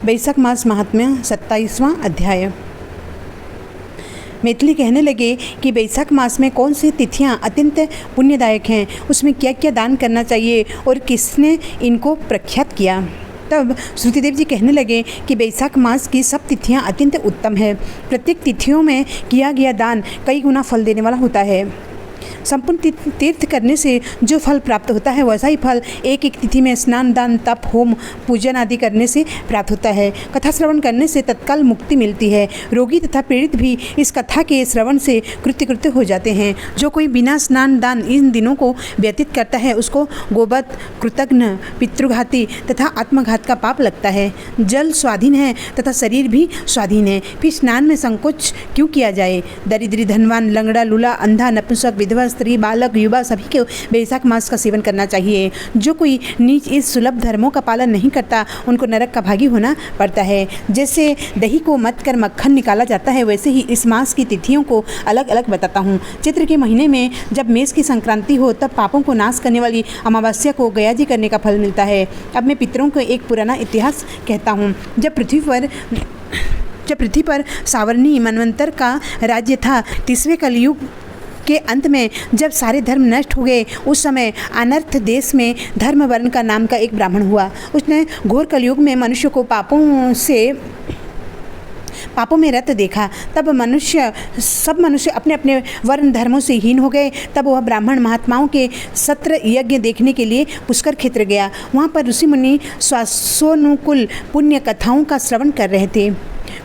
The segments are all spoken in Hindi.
वैशाख मास महात्म्य 27वां अध्याय। मैथिली कहने लगे कि वैशाख मास में कौन सी तिथियां अत्यंत पुण्यदायक हैं, उसमें क्या क्या दान करना चाहिए और किसने इनको प्रख्यात किया। तब श्रुतिदेव जी कहने लगे कि वैशाख मास की सब तिथियां अत्यंत उत्तम है। प्रत्येक तिथियों में किया गया दान कई गुना फल देने वाला होता है। संपूर्ण तीर्थ करने से जो फल प्राप्त होता है वैसा ही फल एक एक तिथि में स्नान, दान, तप, होम, पूजन आदि करने से प्राप्त होता है। कथा श्रवण करने से तत्काल मुक्ति मिलती है। रोगी तथा पीड़ित भी इस कथा के श्रवण से कृत्य हो जाते हैं। जो कोई बिना स्नान, दान इन दिनों को व्यतीत करता है उसको गोबत, कृतघ्न, पितृघाती तथा आत्मघात का पाप लगता है। जल स्वाधीन है तथा शरीर भी स्वाधीन है, फिर स्नान में संकोच क्यों किया जाए। दरिद्री, धनवान, लंगड़ा, लूला, अंधा, नपुंसक, विधवा स्त्री, बालक, युवा सभी को वैशाख मास का सेवन करना चाहिए। जो कोई नीच इस सुलभ धर्मों का पालन नहीं करता उनको नरक का भागी होना पड़ता है। जैसे दही को मथ कर मक्खन निकाला जाता है वैसे ही इस मास की तिथियों को अलग अलग बताता हूँ। चित्र के महीने में जब मेष की संक्रांति हो तब पापों को नाश करने वाली अमावस्या को गयाजी करने का फल मिलता है। अब मैं पितरों को एक पुराना इतिहास कहता हूँ। जब पृथ्वी पर सावर्णी मनवंतर का राज्य था, 30वें कलयुग के अंत में जब सारे धर्म नष्ट हो गए उस समय अनर्थ देश में धर्मवर्ण का नाम का एक ब्राह्मण हुआ। उसने घोर कलयुग में मनुष्य को पापों में रत देखा। तब सब मनुष्य अपने अपने वर्ण धर्मों से हीन हो गए। तब वह ब्राह्मण महात्माओं के सत्र यज्ञ देखने के लिए पुष्कर क्षेत्र गया। वहाँ पर ऋषि मुनि स्वासोनुकूल पुण्य कथाओं का श्रवण कर रहे थे।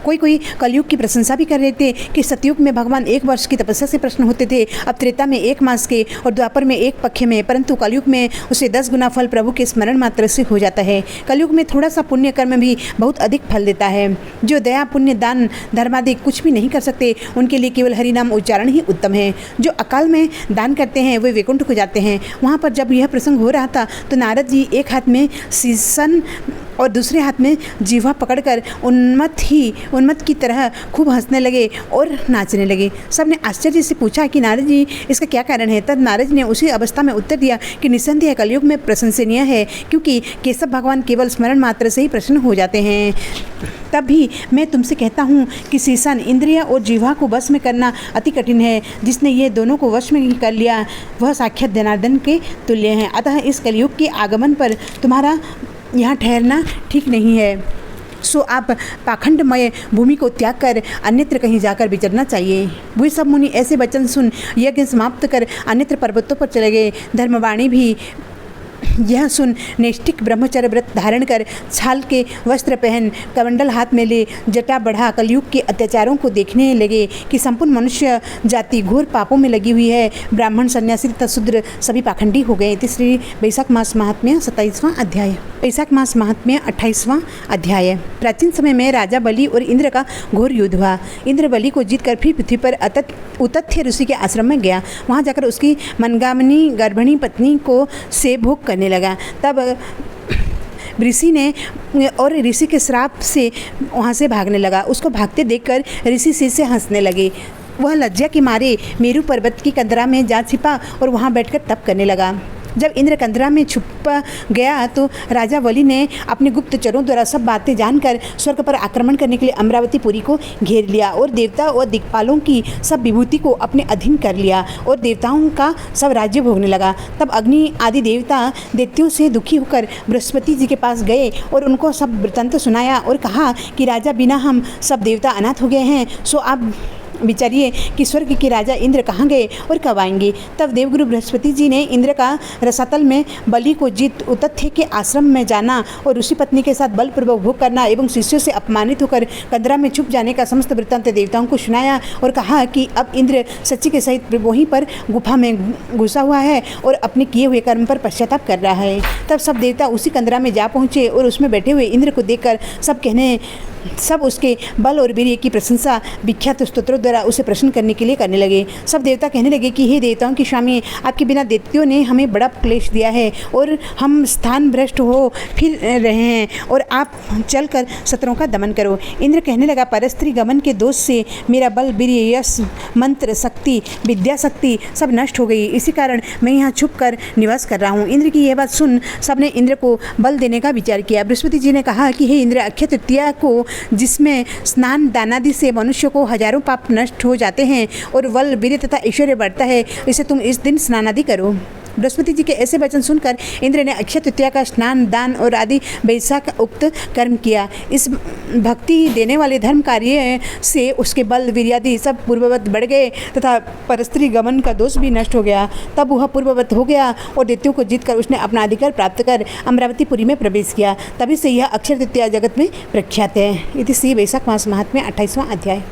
कोई कलयुग की प्रशंसा भी कर रहे थे कि सतयुग में भगवान 1 वर्ष की तपस्या से प्रसन्न होते थे, अब त्रेता में 1 मास के और द्वापर में 1 पक्ष में, परंतु कलयुग में उसे 10 गुना फल प्रभु के स्मरण मात्र से हो जाता है। कलयुग में थोड़ा सा पुण्य कर्म भी बहुत अधिक फल देता है। जो दया, पुण्य, दान, धर्मादि कुछ भी नहीं कर सकते उनके लिए केवल हरिनाम उच्चारण ही उत्तम है। जो अकाल में दान करते हैं वे वैकुंठ को जाते हैं। वहाँ पर जब यह प्रसंग हो रहा था तो नारद जी एक हाथ में शीशन और दूसरे हाथ में जीवा पकड़कर उन्मत्त की तरह खूब हंसने लगे और नाचने लगे। सबने आश्चर्य से पूछा कि नारद जी इसका क्या कारण है। तब नारद जी ने उसी अवस्था में उत्तर दिया कि निस्संदेह कलयुग में प्रशंसनीय है, क्योंकि केशव भगवान केवल स्मरण मात्र से ही प्रसन्न हो जाते हैं। तब भी मैं तुमसे कहता हूँ कि शीशन, इंद्रिय और जीवा को वश में करना अति कठिन है। जिसने ये दोनों को वश में कर लिया वह साक्षात जनार्दन के तुल्य है। अतः इस कलयुग के आगमन पर तुम्हारा यहाँ ठहरना ठीक नहीं है। सो आप पाखंडमय भूमि को त्याग कर अन्यत्र कहीं जाकर विचरना चाहिए। वे सब मुनि ऐसे वचन सुन यज्ञ समाप्त कर अन्यत्र पर्वतों पर चले गए। धर्मवाणी भी यह सुन नैष्ठिक ब्रह्मचर्य व्रत धारण कर, छाल के वस्त्र पहन, कमंडल हाथ में ले, जटा बढ़ा कलयुग के अत्याचारों को देखने लगे कि संपूर्ण मनुष्य जाति घोर पापों में लगी हुई है। ब्राह्मण, सन्यासी तथा शूद्र सभी पाखंडी हो गए। तीसरी वैशाख मास महात्म्य 27वां अध्याय। वैशाख मास महात्म्य 28वां अध्याय। प्राचीन समय में राजा बलि और इंद्र का घोर युद्ध हुआ। इंद्र बलि को जीतकर फिर पृथ्वी पर उतथ्य ऋषि के आश्रम में गया। वहाँ जाकर उसकी मनगामिनी गर्भिणी पत्नी को से भोग करने लगा। तब ऋषि के श्राप से वहाँ से भागने लगा। उसको भागते देखकर ऋषि से हंसने लगे। वह लज्जा के मारे मेरू पर्वत की कंदरा में जा छिपा और वहाँ बैठकर तप करने लगा। जब इंद्र कंदरा में छुप गया तो राजा बलि ने अपने गुप्तचरों द्वारा सब बातें जानकर स्वर्ग पर आक्रमण करने के लिए अमरावतीपुरी को घेर लिया और देवता और दिक्पालों की सब विभूति को अपने अधीन कर लिया और देवताओं का सब राज्य भोगने लगा। तब अग्नि आदि देवता दैत्यों से दुखी होकर बृहस्पति जी के पास गए और उनको सब वृत्तांत सुनाया और कहा कि राजा, बिना हम सब देवता अनाथ हो गए हैं, सो आप विचारिए कि स्वर्ग के राजा इंद्र कहाँ गए और कब आएंगे। तब देवगुरु बृहस्पति जी ने इंद्र का रसातल में बलि को जीत उतथ्य के आश्रम में जाना और ऋषि पत्नी के साथ बलपूर्वक भोग करना एवं शिष्यों से अपमानित होकर कंदरा में छुप जाने का समस्त वृत्तांत देवताओं को सुनाया और कहा कि अब इंद्र सच्ची के सहित वहीं पर गुफा में घुसा हुआ है और अपने किए हुए कर्म पर पश्चाताप कर रहा है। तब सब देवता उसी कंदरा में जा पहुँचे और उसमें बैठे हुए इंद्र को देखकर सब कहने सब उसके बल और वीर्य की प्रशंसा विख्यात स्तोत्रों द्वारा उसे प्रसन्न करने के लिए करने लगे। सब देवता कहने लगे कि हे देवताओं की स्वामी, आपके बिना दैत्यों ने हमें बड़ा क्लेश दिया है और हम स्थान भ्रष्ट हो फिर रहे हैं, और आप चलकर शत्रुओं का दमन करो। इंद्र कहने लगा, परस्त्री गमन के दोष से मेरा बल, वीर्य, यश, मंत्र शक्ति, विद्या शक्ति सब नष्ट हो गई। इसी कारण मैं यहाँ छुप कर निवास कर रहा हूँ। इंद्र की यह बात सुन सबने इंद्र को बल देने का विचार किया। बृहस्पति जी ने कहा कि हे इंद्र, अक्षय तृतीया को, जिसमें स्नान दानादि से मनुष्य को हजारों पाप नष्ट हो जाते हैं और बल, वीर्य तथा ऐश्वर्य बढ़ता है, इसे तुम इस दिन स्नानादि करो। बृहस्पति जी के ऐसे वचन सुनकर इंद्र ने अक्षय तृतीया का स्नान, दान और आदि वैशाख उक्त कर्म किया। इस भक्ति देने वाले धर्म कार्य से उसके बल, वीर्यादि सब पूर्ववत बढ़ गए तथा परस्त्री गमन का दोष भी नष्ट हो गया। तब वह पूर्ववत हो गया और दैत्यों को जीतकर उसने अपना अधिकार प्राप्त कर अमरावतीपुरी में प्रवेश किया। तभी से यह अक्षय तृतीया जगत में प्रख्यात है। इति श्री वैशाख मास महात्म्य 28वां अध्याय।